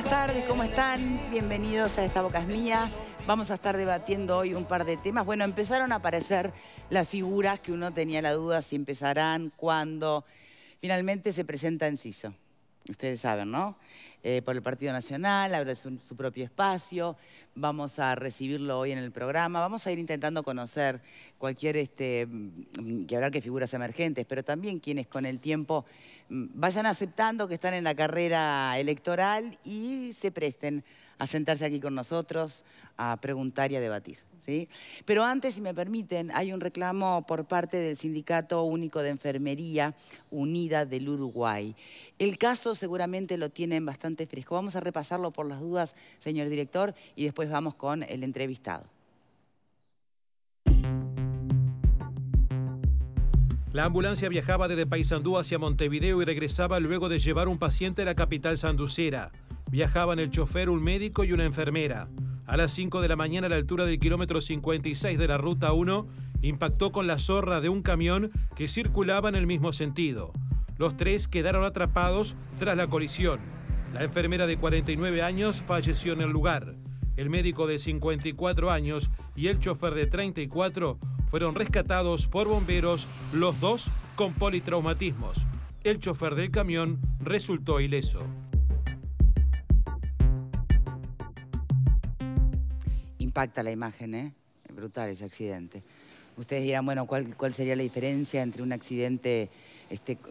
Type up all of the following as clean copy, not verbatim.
buenas tardes, ¿cómo están? Bienvenidos a Esta Boca es Mía. Vamos a estar debatiendo hoy un par de temas. Bueno, empezaron a aparecer las figuras que uno tenía la duda si empezarán, cuándo. Finalmente se presenta Enciso. Ustedes saben, ¿no? Por el Partido Nacional, abre su propio espacio. Vamos a recibirlo hoy en el programa. Vamos a ir intentando conocer cualquier, que hablar que figuras emergentes, pero también quienes con el tiempo vayan aceptando que están en la carrera electoral y se presten a sentarse aquí con nosotros, a preguntar y a debatir, ¿sí? Pero antes, si me permiten, hay un reclamo por parte del Sindicato Único de Enfermería Unida del Uruguay. El caso seguramente lo tienen bastante fresco. Vamos a repasarlo por las dudas, señor director, y después vamos con el entrevistado. La ambulancia viajaba desde Paysandú hacia Montevideo y regresaba luego de llevar un paciente a la capital sanducera. Viajaban el chofer, un médico y una enfermera. A las 5 de la mañana, a la altura del kilómetro 56 de la Ruta 1, impactó con la zorra de un camión que circulaba en el mismo sentido. Los tres quedaron atrapados tras la colisión. La enfermera de 49 años falleció en el lugar. El médico de 54 años y el chofer de 34 fueron rescatados por bomberos, los dos con politraumatismos. El chofer del camión resultó ileso. Impacta la imagen, ¿eh? Brutal ese accidente. Ustedes dirán, bueno, ¿cuál sería la diferencia entre un accidente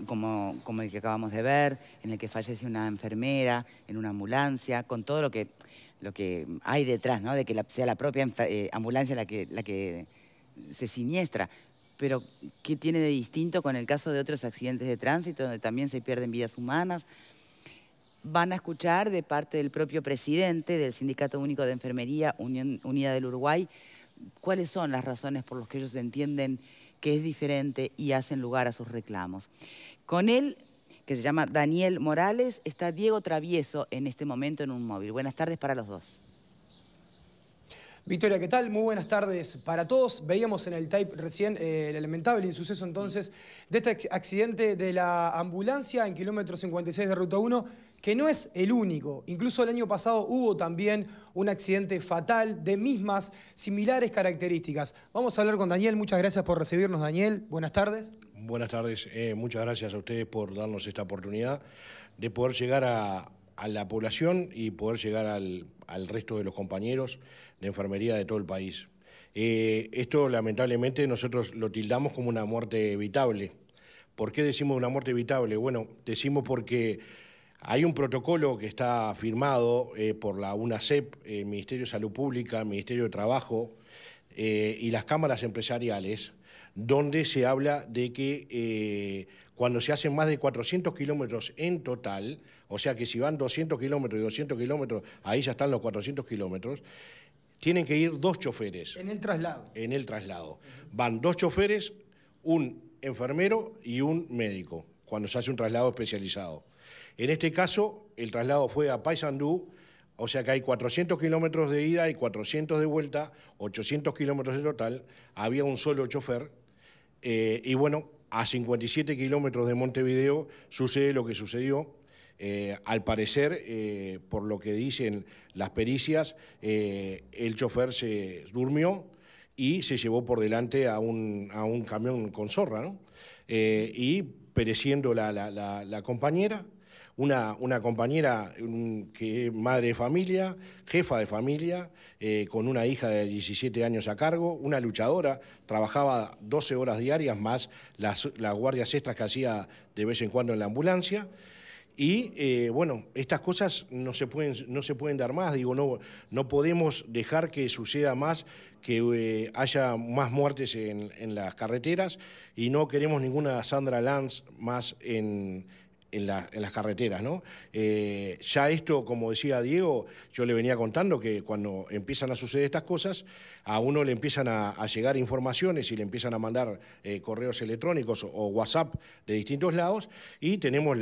como el que acabamos de ver, en el que fallece una enfermera, en una ambulancia, con todo lo que hay detrás, ¿no? De que sea la propia ambulancia la que se siniestra? Pero, ¿qué tiene de distinto con el caso de otros accidentes de tránsito, donde también se pierden vidas humanas? Van a escuchar de parte del propio presidente del Sindicato Único de Enfermería Unida del Uruguay cuáles son las razones por las que ellos entienden que es diferente y hacen lugar a sus reclamos. Con él, que se llama Daniel Morales, está Diego Travieso en este momento en un móvil. Buenas tardes para los dos. Victoria, ¿qué tal? Muy buenas tardes para todos. Veíamos en el tape recién el lamentable insuceso entonces de este accidente de la ambulancia en kilómetro 56 de Ruta 1, que no es el único. Incluso el año pasado hubo también un accidente fatal de mismas, similares características. Vamos a hablar con Daniel. Muchas gracias por recibirnos, Daniel. Buenas tardes. Buenas tardes. Muchas gracias a ustedes por darnos esta oportunidad de poder llegar a la población y poder llegar al resto de los compañeros de enfermería de todo el país. Esto lamentablemente nosotros lo tildamos como una muerte evitable. ¿Por qué decimos una muerte evitable? Bueno, decimos porque hay un protocolo que está firmado por la UNACEP, el Ministerio de Salud Pública, el Ministerio de Trabajo y las cámaras empresariales, donde se habla de que cuando se hacen más de 400 kilómetros en total, o sea que si van 200 kilómetros y 200 kilómetros, ahí ya están los 400 kilómetros, tienen que ir dos choferes. En el traslado. En el traslado. Van dos choferes, un enfermero y un médico, cuando se hace un traslado especializado. En este caso, el traslado fue a Paysandú, o sea que hay 400 kilómetros de ida y 400 de vuelta, 800 kilómetros en total, había un solo chofer, y bueno, a 57 kilómetros de Montevideo sucede lo que sucedió. Al parecer, por lo que dicen las pericias, el chofer se durmió y se llevó por delante a un camión con zorra, ¿no? Y pereciendo la compañera, una compañera que es madre de familia, jefa de familia, con una hija de 17 años a cargo, una luchadora, trabajaba 12 horas diarias más las guardias extras que hacía de vez en cuando en la ambulancia. Y bueno, estas cosas no se pueden dar más, digo, no podemos dejar que suceda más, que haya más muertes en las carreteras, y no queremos ninguna Sandra Lance más en las carreteras, ¿no? Ya esto, como decía Diego, yo le venía contando que cuando empiezan a suceder estas cosas, a uno le empiezan a llegar informaciones y le empiezan a mandar correos electrónicos o WhatsApp de distintos lados, y tenemos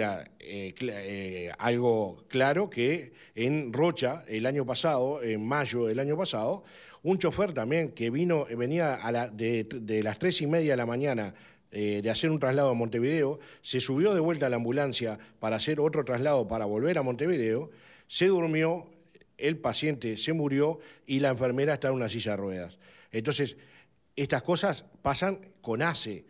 algo claro que en Rocha, el año pasado, en mayo del año pasado, un chofer también que venía de las 3:30 de la mañana de hacer un traslado a Montevideo, se subió de vuelta a la ambulancia para hacer otro traslado para volver a Montevideo, se durmió, el paciente se murió y la enfermera está en una silla de ruedas. Entonces, estas cosas pasan con ACE,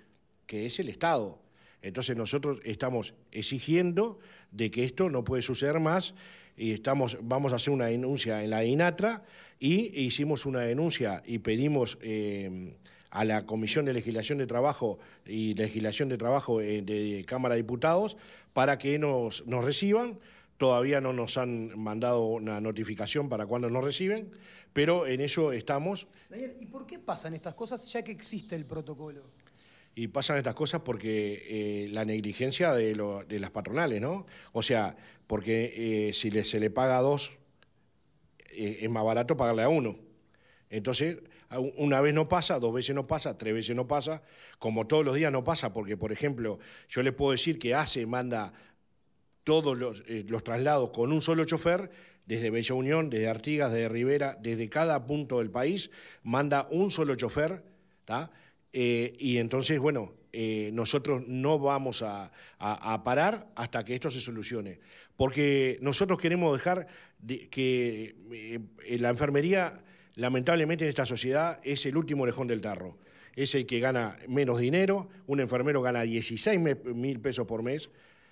que es el Estado. Entonces nosotros estamos exigiendo de que esto no puede suceder más y vamos a hacer una denuncia en la INATRA y hicimos una denuncia y pedimos a la Comisión de Legislación de Trabajo y Legislación de Trabajo de Cámara de Diputados para que nos reciban. Todavía no nos han mandado una notificación para cuándo nos reciben, pero en eso estamos. Daniel, ¿y por qué pasan estas cosas ya que existe el protocolo? Y pasan estas cosas porque la negligencia de las patronales, ¿no? O sea, porque si se le paga a 2, es más barato pagarle a 1. Entonces, una vez no pasa, 2 veces no pasa, 3 veces no pasa, como todos los días no pasa, porque, por ejemplo, yo les puedo decir que ACE manda todos los traslados con un solo chofer, desde Bella Unión, desde Artigas, desde Rivera, desde cada punto del país, manda un solo chofer, ¿tá? Y entonces, bueno, nosotros no vamos a parar hasta que esto se solucione, porque nosotros queremos dejar que la enfermería, lamentablemente en esta sociedad, es el último orejón del tarro, es el que gana menos dinero, un enfermero gana 16.000 pesos por mes,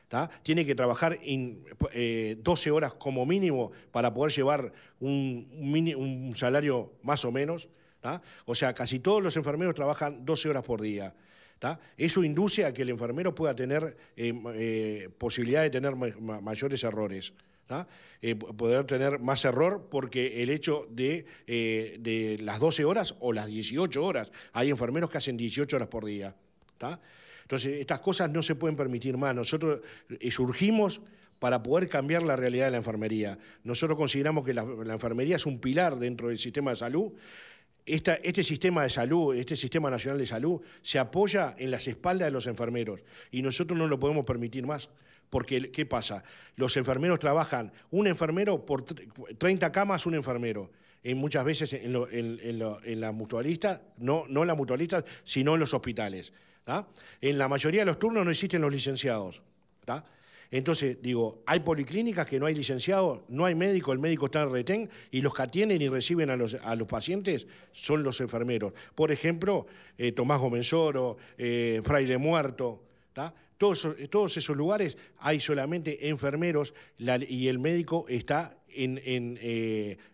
¿tá? Tiene que trabajar 12 horas como mínimo para poder llevar un salario más o menos, ¿tá? O sea, casi todos los enfermeros trabajan 12 horas por día, ¿tá? Eso induce a que el enfermero pueda tener posibilidad de tener mayores errores, ¿tá? Poder tener más error porque el hecho de las 12 horas o las 18 horas, hay enfermeros que hacen 18 horas por día, ¿tá? Entonces, estas cosas no se pueden permitir más. Nosotros surgimos para poder cambiar la realidad de la enfermería. Nosotros consideramos que la enfermería es un pilar dentro del sistema de salud. Este sistema de salud, este Sistema Nacional de Salud, se apoya en las espaldas de los enfermeros y nosotros no lo podemos permitir más. Porque, ¿qué pasa? Los enfermeros trabajan, un enfermero por 30 camas, un enfermero. Muchas veces en la mutualista, no en la mutualista, sino en los hospitales, ¿tá? En la mayoría de los turnos no existen los licenciados, ¿tá? Entonces, digo, hay policlínicas que no hay licenciados, no hay médico, el médico está en retén y los que atienden y reciben a los pacientes son los enfermeros. Por ejemplo, Tomás Gomenzoro, Fraile Muerto, ¿tá? Todos esos lugares hay solamente enfermeros y el médico está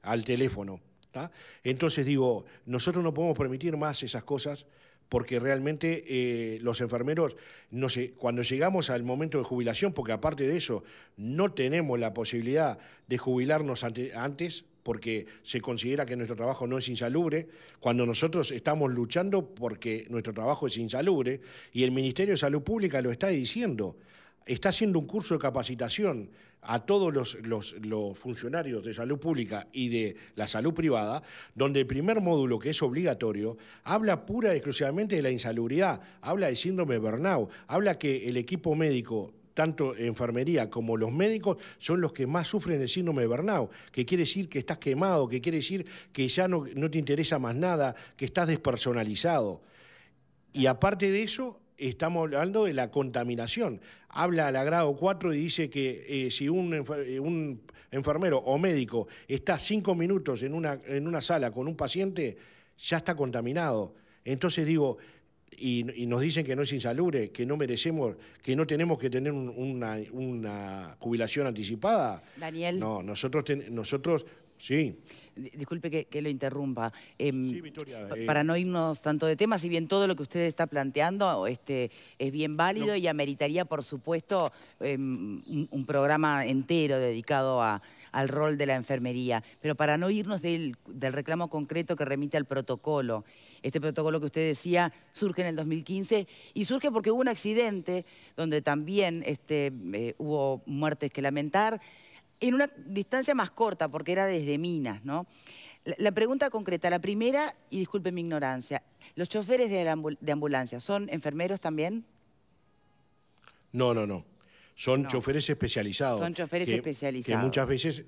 al teléfono, ¿tá? Entonces digo, nosotros no podemos permitir más esas cosas porque realmente los enfermeros, no sé, cuando llegamos al momento de jubilación, porque aparte de eso no tenemos la posibilidad de jubilarnos antes, porque se considera que nuestro trabajo no es insalubre, cuando nosotros estamos luchando porque nuestro trabajo es insalubre, y el Ministerio de Salud Pública lo está diciendo. Está haciendo un curso de capacitación a todos los funcionarios de salud pública y de la salud privada, donde el primer módulo, que es obligatorio, habla pura y exclusivamente de la insalubridad, habla de síndrome de burnout, habla que el equipo médico, tanto enfermería como los médicos, son los que más sufren el síndrome de burnout, que quiere decir que estás quemado, que quiere decir que ya no te interesa más nada, que estás despersonalizado. Y aparte de eso, estamos hablando de la contaminación. Habla al grado 4 y dice que si un enfermero o médico está 5 minutos en una sala con un paciente, ya está contaminado. Entonces digo, y nos dicen que no es insalubre, que no merecemos, que no tenemos que tener una jubilación anticipada. Daniel. No, nosotros sí. Disculpe que lo interrumpa. Sí, Victoria. Para no irnos tanto de tema, si bien todo lo que usted está planteando es bien válido y ameritaría, por supuesto, un programa entero dedicado al rol de la enfermería. Pero para no irnos del reclamo concreto que remite al protocolo, este protocolo que usted decía surge en el 2015 y surge porque hubo un accidente donde también hubo muertes que lamentar, en una distancia más corta, porque era desde Minas, ¿no? La pregunta concreta, la primera, y disculpe mi ignorancia, ¿los choferes de ambulancia son enfermeros también? No. Son choferes especializados. Son choferes especializados. Que muchas veces,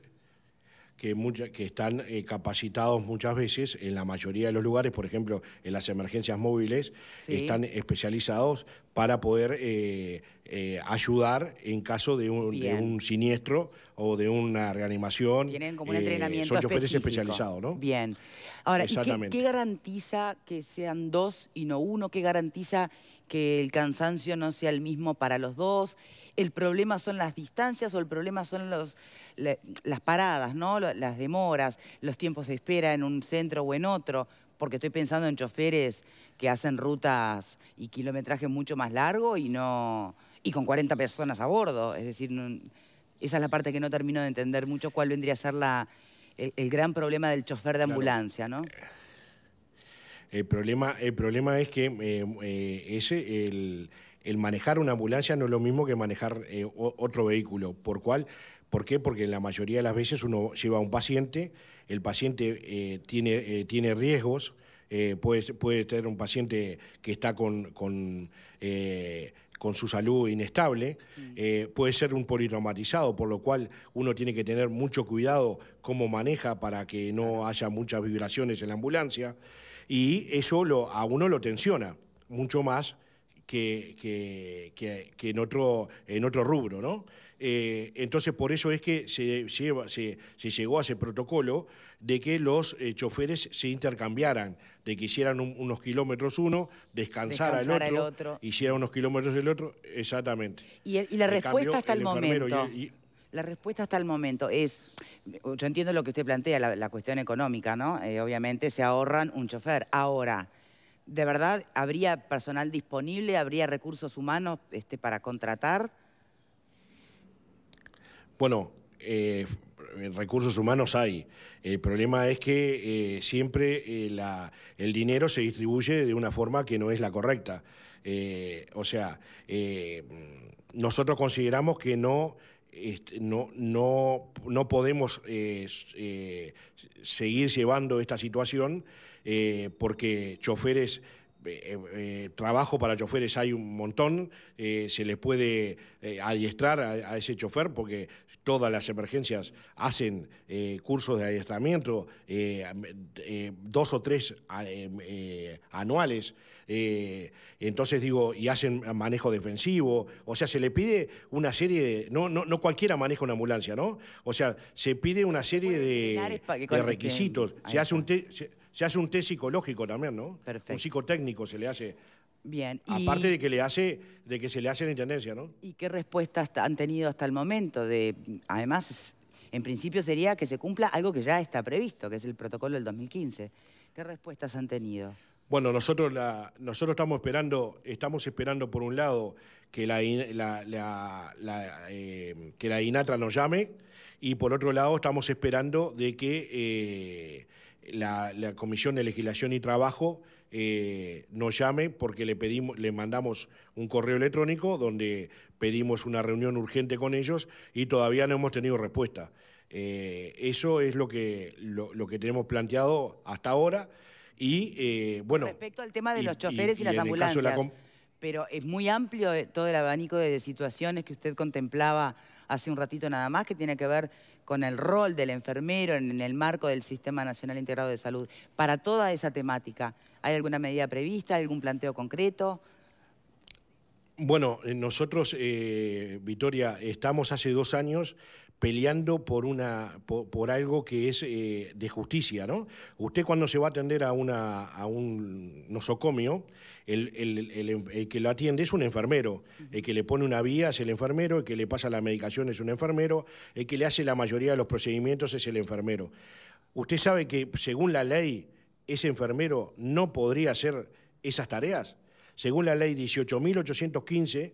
que están capacitados muchas veces, en la mayoría de los lugares, por ejemplo, en las emergencias móviles, Sí. están especializados para poder ayudar en caso de un siniestro o de una reanimación. Tienen como un entrenamiento son choferes específico. especializados, ¿no? Bien. Ahora, ¿y Exactamente. qué garantiza que sean dos y no uno? ¿Qué garantiza que el cansancio no sea el mismo para los dos? ¿El problema son las distancias o el problema son las paradas, ¿no? Las demoras, los tiempos de espera en un centro o en otro? Porque estoy pensando en choferes que hacen rutas y kilometraje mucho más largo y con 40 personas a bordo. Es decir, esa es la parte que no termino de entender mucho cuál vendría a ser el gran problema del chofer de ambulancia, ¿no? El problema es que el manejar una ambulancia no es lo mismo que manejar otro vehículo. ¿Por qué? Porque la mayoría de las veces uno lleva a un paciente, el paciente tiene riesgos, puede tener un paciente que está con su salud inestable, puede ser un politraumatizado, por lo cual uno tiene que tener mucho cuidado cómo maneja para que no haya muchas vibraciones en la ambulancia, y eso a uno lo tensiona mucho más que en otro rubro, ¿no? Entonces, por eso es que se llegó a ese protocolo de que los choferes se intercambiaran, de que hicieran unos kilómetros uno, descansara el otro, hiciera unos kilómetros el otro, exactamente. Y la respuesta hasta el momento... La respuesta hasta el momento es, yo entiendo lo que usted plantea, la cuestión económica, ¿no? Obviamente se ahorran un chofer. Ahora, ¿de verdad habría personal disponible, habría recursos humanos para contratar? Bueno, recursos humanos hay. El problema es que siempre el dinero se distribuye de una forma que no es la correcta. Nosotros consideramos que no podemos seguir llevando esta situación porque choferes, trabajo para choferes hay un montón, se les puede adiestrar a ese chofer porque todas las emergencias hacen cursos de adiestramiento, 2 o 3 anuales. Entonces digo, y hacen manejo defensivo, o sea, se le pide una serie de... No cualquiera maneja una ambulancia, ¿no? O sea, se pide una serie de requisitos, se hace un test psicológico también, ¿no? Perfecto. Un psicotécnico se le hace. Bien. Aparte de que se le hace en intendencia, ¿no? ¿Y qué respuestas han tenido hasta el momento? Además, en principio sería que se cumpla algo que ya está previsto, que es el protocolo del 2015. ¿Qué respuestas han tenido? Bueno, nosotros estamos esperando por un lado que la INATRA nos llame, y por otro lado estamos esperando de que la Comisión de Legislación y Trabajo nos llame, porque le mandamos un correo electrónico donde pedimos una reunión urgente con ellos y todavía no hemos tenido respuesta. Eso es lo que tenemos planteado hasta ahora. Y bueno, respecto al tema de los choferes y las ambulancias, pero es muy amplio todo el abanico de situaciones que usted contemplaba hace un ratito nada más, que tiene que ver con el rol del enfermero en el marco del Sistema Nacional Integrado de Salud. Para toda esa temática, ¿hay alguna medida prevista, algún planteo concreto? Bueno, nosotros, Victoria, estamos hace 2 años peleando por algo que es de justicia, ¿no? Usted, cuando se va a atender a un nosocomio, el que lo atiende es un enfermero, el que le pone una vía es el enfermero, el que le pasa la medicación es un enfermero, el que le hace la mayoría de los procedimientos es el enfermero. Usted sabe que, según la ley, ese enfermero no podría hacer esas tareas. Según la ley 18.815,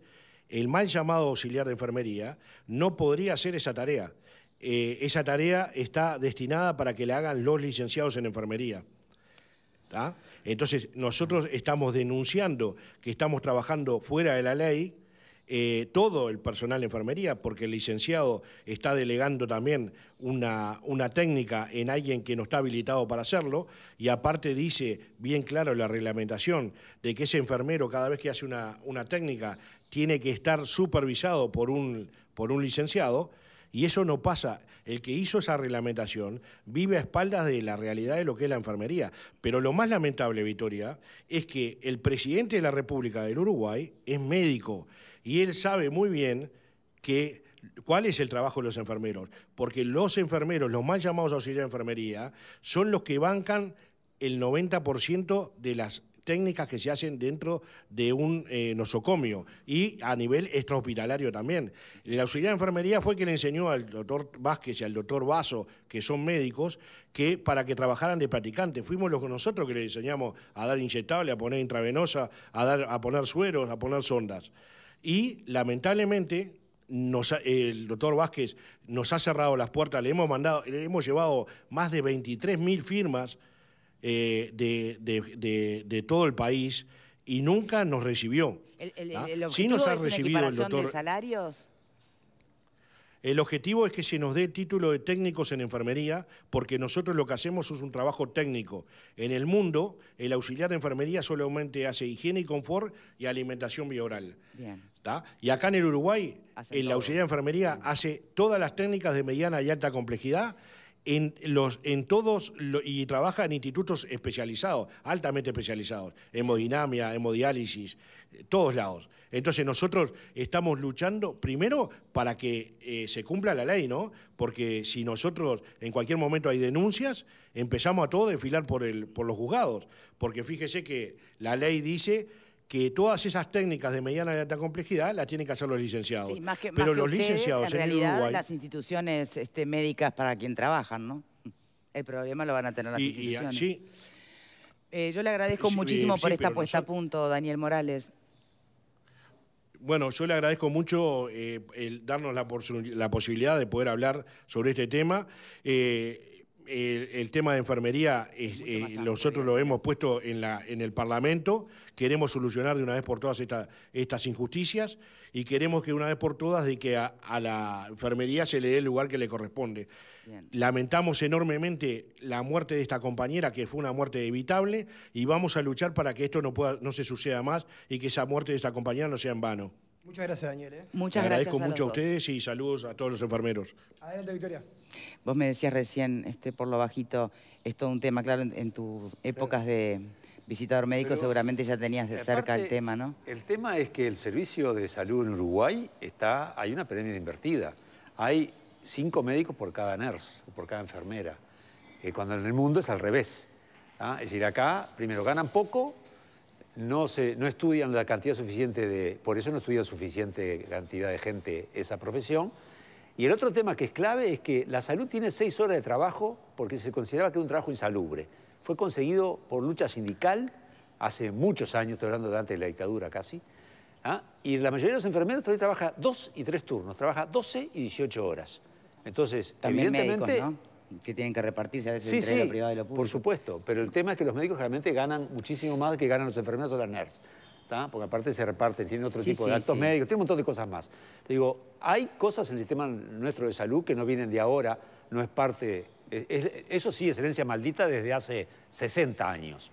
el mal llamado auxiliar de enfermería no podría hacer esa tarea. Esa tarea está destinada para que la hagan los licenciados en enfermería. ¿Tá? Entonces, nosotros estamos denunciando que estamos trabajando fuera de la ley, todo el personal de enfermería, porque el licenciado está delegando también una técnica en alguien que no está habilitado para hacerlo, y aparte dice bien claro la reglamentación de que ese enfermero, cada vez que hace una técnica, tiene que estar supervisado por un licenciado, Y eso no pasa. El que hizo esa reglamentación vive a espaldas de la realidad de lo que es la enfermería. Pero lo más lamentable, Victoria, es que el presidente de la República del Uruguay es médico y él sabe muy bien cuál es el trabajo de los enfermeros, porque los enfermeros, los mal llamados auxiliares de enfermería, son los que bancan el 90% de las técnicas que se hacen dentro de un nosocomio y a nivel extrahospitalario también. El auxiliar de enfermería fue quien le enseñó al doctor Vázquez y al doctor Basso, que son médicos, que para que trabajaran de practicantes. Fuimos nosotros que le enseñamos a dar inyectable, a poner intravenosa, a poner sueros, a poner sondas. Y lamentablemente el doctor Vázquez nos ha cerrado las puertas, le hemos llevado más de 23.000 firmas de todo el país y nunca nos recibió. ¿El objetivo sí nos ha es una recibido equiparación de salarios? El objetivo es que se nos dé título de técnicos en enfermería, porque nosotros lo que hacemos es un trabajo técnico. En el mundo, el auxiliar de enfermería solamente hace higiene y confort y alimentación bioral. Bien. Y acá en el Uruguay, el auxiliar de enfermería hace todas las técnicas de mediana y alta complejidad y trabaja en institutos especializados, altamente especializados, hemodinamia, hemodiálisis, todos lados. Entonces nosotros estamos luchando primero para que se cumpla la ley, ¿no? Porque si nosotros en cualquier momento hay denuncias, empezamos a todos a desfilar por los juzgados, porque fíjese que la ley dice que todas esas técnicas de mediana y alta complejidad las tienen que hacer los licenciados. Sí, más que los ustedes, licenciados en realidad, Uruguay, las instituciones médicas para quien trabajan, ¿no? El problema lo van a tener las instituciones. Sí. Yo le agradezco muchísimo por esta puesta a punto, Daniel Morales. Bueno, yo le agradezco mucho el darnos la posibilidad de poder hablar sobre este tema. El tema de enfermería, nosotros lo hemos puesto en el Parlamento, queremos solucionar de una vez por todas estas injusticias y queremos que una vez por todas de que a la enfermería se le dé el lugar que le corresponde. Bien. Lamentamos enormemente la muerte de esta compañera, que fue una muerte evitable, y vamos a luchar para que esto no se suceda más y que esa muerte de esta compañera no sea en vano. Muchas gracias, Daniel. Muchas gracias. Agradezco mucho a ustedes y saludos a todos los enfermeros. Adelante, Victoria. Vos me decías recién, por lo bajito, es todo un tema, claro, en tus épocas de visitador médico seguramente ya tenías de cerca el tema, ¿no? El tema es que el servicio de salud en Uruguay hay una pirámide invertida. Hay 5 médicos por cada nurse, por cada enfermera, cuando en el mundo es al revés. Es decir, acá primero ganan poco, no estudian la cantidad suficiente por eso no estudian suficiente cantidad de gente esa profesión. Y el otro tema que es clave es que la salud tiene 6 horas de trabajo porque se consideraba que era un trabajo insalubre. Fue conseguido por lucha sindical hace muchos años, estoy hablando de antes de la dictadura casi, y la mayoría de los enfermeros todavía trabaja 2 y 3 turnos, trabaja 12 y 18 horas. Entonces, también evidentemente... médicos, ¿no? Que tienen que repartirse a veces entre lo privado y lo público. Por supuesto, pero el tema es que los médicos realmente ganan muchísimo más que ganan los enfermeros o las nurses. Porque aparte se reparten, tienen otro tipo de actos médicos, tienen un montón de cosas más. Te digo, hay cosas en el sistema nuestro de salud que no vienen de ahora, no es parte... eso sí es herencia maldita desde hace 60 años,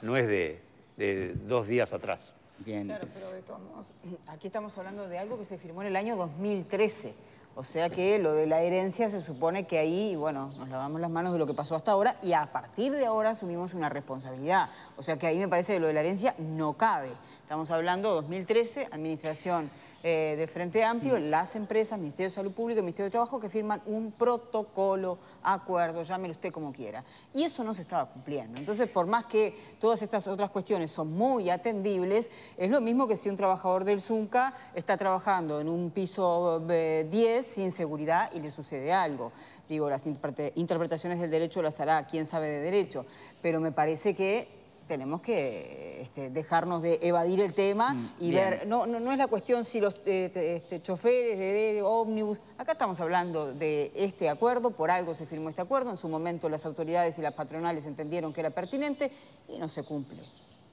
no es de 2 días atrás. Bien. Claro, pero de todos modos, aquí estamos hablando de algo que se firmó en el año 2013. O sea que lo de la herencia se supone que ahí, bueno, nos lavamos las manos de lo que pasó hasta ahora y a partir de ahora asumimos una responsabilidad. O sea que ahí me parece que lo de la herencia no cabe. Estamos hablando 2013, administración de Frente Amplio, las empresas, Ministerio de Salud Pública y Ministerio de Trabajo que firman un protocolo, acuerdo, llámelo usted como quiera. Y eso no se estaba cumpliendo. Entonces, por más que todas estas otras cuestiones son muy atendibles, es lo mismo que si un trabajador del Zunca está trabajando en un piso 10 sin seguridad y le sucede algo. Digo, las interpretaciones del derecho las hará quien sabe de derecho, pero me parece que tenemos que dejarnos de evadir el tema y ver, no es la cuestión si los choferes de ómnibus, acá estamos hablando de este acuerdo, por algo se firmó este acuerdo, en su momento las autoridades y las patronales entendieron que era pertinente y no se cumple.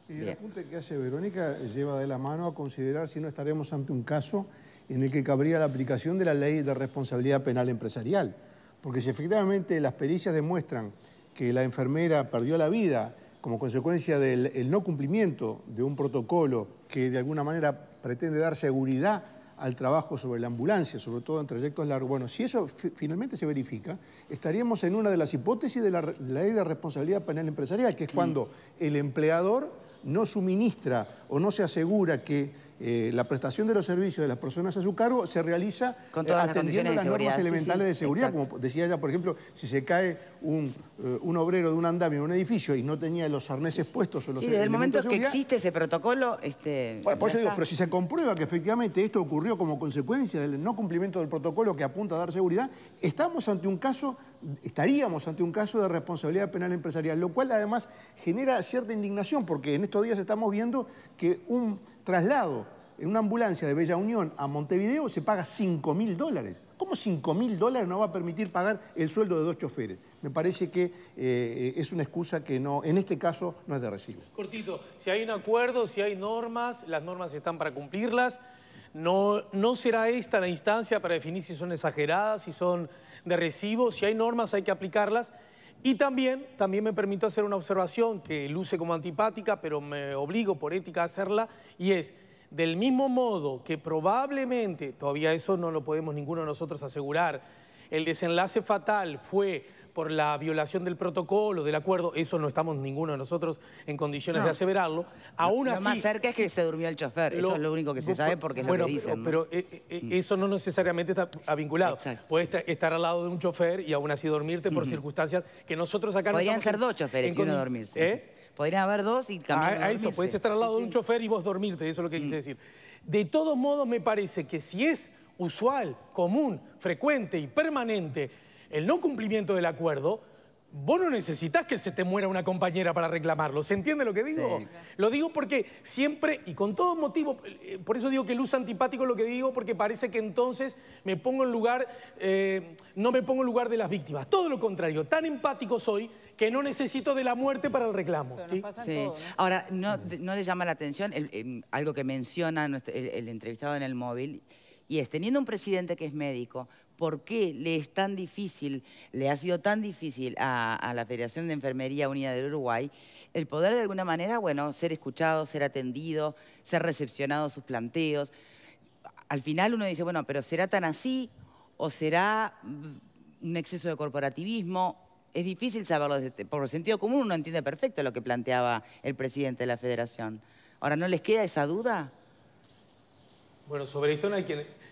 Y el apunte que hace Verónica lleva de la mano a considerar si no estaremos ante un caso en el que cabría la aplicación de la ley de responsabilidad penal empresarial. Porque si efectivamente las pericias demuestran que la enfermera perdió la vida como consecuencia del no cumplimiento de un protocolo que de alguna manera pretende dar seguridad al trabajo sobre la ambulancia, sobre todo en trayectos largos. Bueno, si eso finalmente se verifica, estaríamos en una de las hipótesis de la ley de responsabilidad penal empresarial, que es cuando el empleador no suministra o no se asegura que la prestación de los servicios de las personas a su cargo se realiza con todas atendiendo las las normas elementales de seguridad. Exacto. Como decía ella, por ejemplo, si se cae un obrero de un andamio en un edificio y no tenía los arneses puestos o los desde el momento elementos de que seguridad, existe ese protocolo... Bueno, por eso digo, pero si se comprueba que efectivamente esto ocurrió como consecuencia del no cumplimiento del protocolo que apunta a dar seguridad, estaríamos ante un caso de responsabilidad penal empresarial, lo cual además genera cierta indignación, porque en estos días estamos viendo que un traslado en una ambulancia de Bella Unión a Montevideo se paga $5.000. ¿Cómo $5.000 no va a permitir pagar el sueldo de 2 choferes? Me parece que es una excusa que no, en este caso no es de recibo. Cortito, si hay un acuerdo, si hay normas, las normas están para cumplirlas. No será esta la instancia para definir si son exageradas, si son de recibo. Si hay normas hay que aplicarlas. Y también me permito hacer una observación que luce como antipática, pero me obligo por ética a hacerla, y es, del mismo modo que probablemente, todavía eso no lo podemos ninguno de nosotros asegurar, el desenlace fatal fue por la violación del protocolo, del acuerdo, eso no estamos ninguno de nosotros en condiciones de aseverarlo. Aún así, lo más cerca es que se durmió el chofer, eso es lo único que se sabe porque es lo que dicen. Pero eso no necesariamente está vinculado. Exacto. Puedes estar al lado de un chofer y aún así dormirte por circunstancias que nosotros acá Podrían no ser 2 choferes y uno dormirse. Podrían haber 2 y cambiar a eso, puedes estar al lado de un chofer y vos dormirte, eso es lo que quise decir. De todos modos, me parece que si es usual, común, frecuente y permanente el no cumplimiento del acuerdo, vos no necesitas que se te muera una compañera para reclamarlo. ¿Se entiende lo que digo? Sí. Lo digo porque siempre, y con todo motivo, por eso digo que luce antipático lo que digo, porque parece que entonces me pongo en lugar, no me pongo en lugar de las víctimas. Todo lo contrario, tan empático soy que no necesito de la muerte para el reclamo. Pero ¿sí? nos pasa todo, ¿no? Ahora, ¿no le llama la atención algo que menciona el entrevistado en el móvil? Y es, teniendo un presidente que es médico, ¿por qué le ha sido tan difícil a la Federación de Enfermería Unida del Uruguay el poder de alguna manera, bueno, ser escuchado, ser atendido, ser recepcionado sus planteos? Al final uno dice, bueno, pero ¿será tan así o será un exceso de corporativismo? Es difícil saberlo, por el sentido común uno entiende perfecto lo que planteaba el presidente de la Federación. Ahora, ¿no les queda esa duda? Bueno, sobre esto no hay que...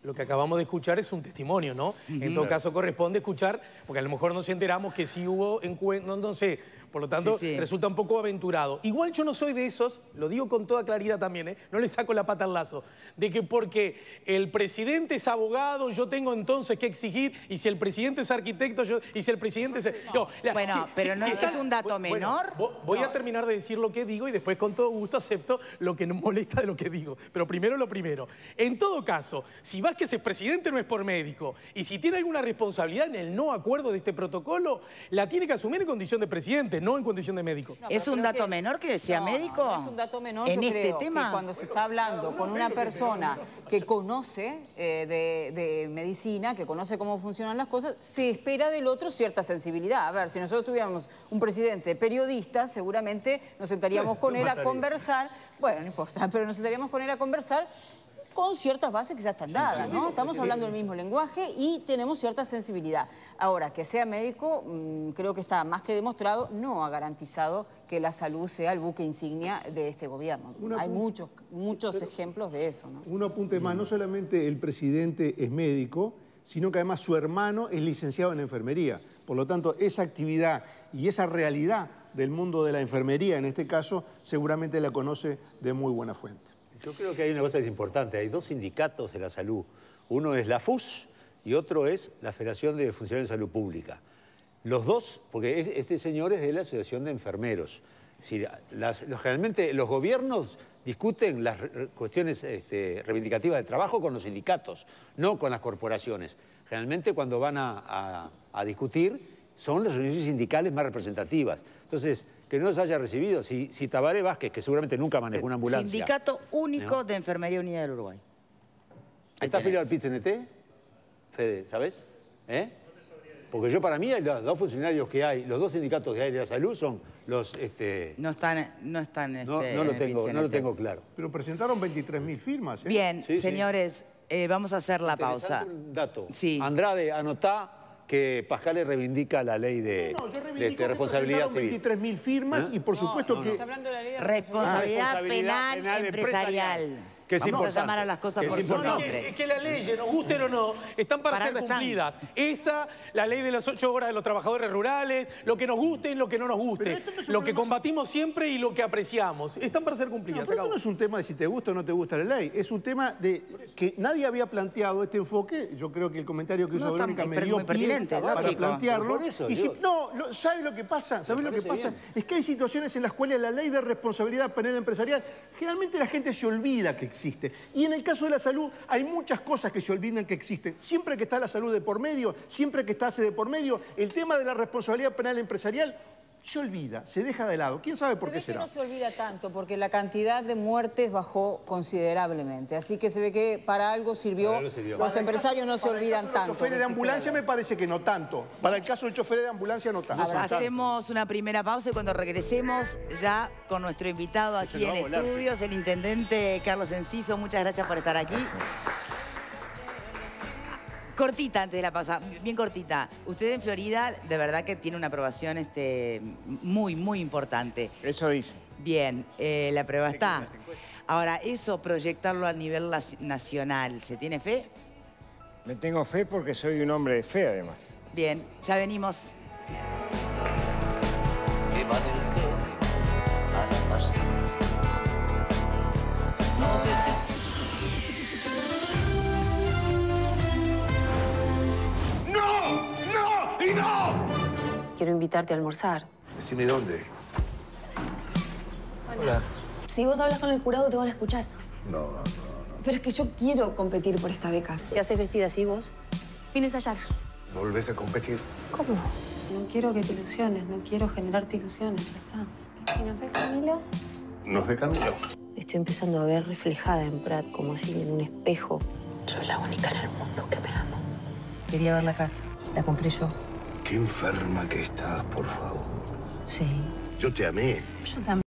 Lo que acabamos de escuchar es un testimonio, ¿no? En todo caso corresponde escuchar, porque a lo mejor nos enteramos que sí hubo encuentro, no sé, por lo tanto resulta un poco aventurado. Igual yo no soy de esos, lo digo con toda claridad también, no le saco la pata al lazo, de que porque el presidente es abogado, yo tengo entonces que exigir, y si el presidente es arquitecto, y si el presidente es... No, bueno, pero no es un dato menor. Voy a terminar de decir lo que digo y después con todo gusto acepto lo que nos molesta de lo que digo. Pero primero lo primero. En todo caso, si Vázquez es presidente no es por médico, y si tiene alguna responsabilidad en el no acuerdo de este protocolo, la tiene que asumir en condición de presidente, no en condición de médico. No, ¿es un dato menor que sea médico? No es un dato menor, en yo este creo tema. Que cuando se está hablando con una persona que conoce de medicina, que conoce cómo funcionan las cosas, se espera del otro cierta sensibilidad. A ver, si nosotros tuviéramos un presidente periodista, seguramente nos sentaríamos con él a conversar, bueno, no importa, pero nos sentaríamos con él a conversar con ciertas bases que ya están dadas, ¿no? Estamos hablando el mismo lenguaje y tenemos cierta sensibilidad. Ahora, que sea médico, creo que está más que demostrado, no ha garantizado que la salud sea el buque insignia de este gobierno. Hay muchos ejemplos de eso, ¿no? Un apunte más, no solamente el presidente es médico, sino que además su hermano es licenciado en enfermería. Por lo tanto, esa actividad y esa realidad del mundo de la enfermería, en este caso, seguramente la conoce de muy buena fuente. Yo creo que hay una cosa que es importante. Hay 2 sindicatos de la salud. Uno es la FUS y otro es la Federación de Funcionarios de Salud Pública. Los dos, porque este señor es de la Asociación de Enfermeros. Es decir, generalmente los gobiernos discuten las cuestiones reivindicativas de trabajo con los sindicatos, no con las corporaciones. Generalmente cuando van a discutir son las reuniones sindicales más representativas. Entonces, que no los haya recibido. Si Tabaré Vázquez, que seguramente nunca manejó una ambulancia... Sindicato único de Enfermería Unida del Uruguay. ¿Está afiliado al PIT-CNT? Fede, ¿sabes? Porque yo para mí los 2 funcionarios que hay, los 2 sindicatos de aire de la salud son los... No están no lo tengo claro. Pero presentaron 23.000 firmas. Bien, señores... Vamos a hacer la pausa. Interesante un dato. Sí. Andrade, anotá que Pascale reivindica la ley de responsabilidad civil. 23.000 firmas y por supuesto que... Está hablando de la ley de Responsabilidad penal empresarial. Que es Vamos importante. a llamar a las cosas Que por es su importante. nombre. Es que las leyes, nos gusten o no, están para ser algo están. cumplidas. Esa, la ley de las 8 horas de los trabajadores rurales, lo que nos guste y lo que no nos guste. Pero esto no es un Lo que problema. combatimos siempre y lo que apreciamos. Están para ser No, cumplidas. pero esto no es un tema de si te gusta o no te gusta la ley. Es un tema de que nadie había planteado este enfoque. Yo creo que el comentario que hizo No, Verónica es me muy dio pie pertinente, para lógico. plantearlo. Pero por eso, Y si, digo- ¿sabes lo que pasa? ¿Sabes lo que parece pasa? bien. Es que hay situaciones en las cuales la ley de responsabilidad penal empresarial, generalmente la gente se olvida que existe. Y en el caso de la salud, hay muchas cosas que se olvidan que existen. Siempre que está la salud de por medio, siempre que está de por medio, el tema de la responsabilidad penal empresarial se olvida, se deja de lado. ¿Quién sabe por qué Se ve que será? no se olvida tanto porque la cantidad de muertes bajó considerablemente. Así que se ve que para algo sirvió. Para algo sirvió. Los empresarios no se olvidan tanto. Los choferes que de existe ambulancia la me parece que no tanto. Para el caso del chofer de ambulancia no tanto. Hacemos una primera pausa y cuando regresemos ya con nuestro invitado aquí lo va en a volar, estudios, el intendente Carlos Enciso. Muchas gracias por estar aquí. Cortita antes de la pausa, bien cortita. Usted en Florida, de verdad que tiene una aprobación muy, muy importante. Eso dice. Bien, la prueba está. Ahora, eso proyectarlo a nivel nacional, ¿se tiene fe? Le tengo fe porque soy un hombre de fe, además. Bien, ya venimos. Que va del todo a la pasión. No dejes que... ¡No! ¡No! ¡Y no! Quiero invitarte a almorzar. Decime dónde. Hola. Si vos hablas con el jurado, te van a escuchar. No. Pero es que yo quiero competir por esta beca. ¿Te haces vestida así vos? Vienes a ensayar. ¿Volvés a competir? ¿Cómo? No quiero que te ilusiones, no quiero generarte ilusiones, ya está. ¿Y nos ve Camilo? ¿Nos ve Camilo? Estoy empezando a ver reflejada en Prat, como si en un espejo. Soy la única en el mundo que me amo. Quería ver la casa. La compré yo. Qué enferma que estás, por favor. Sí. Yo te amé. Yo también.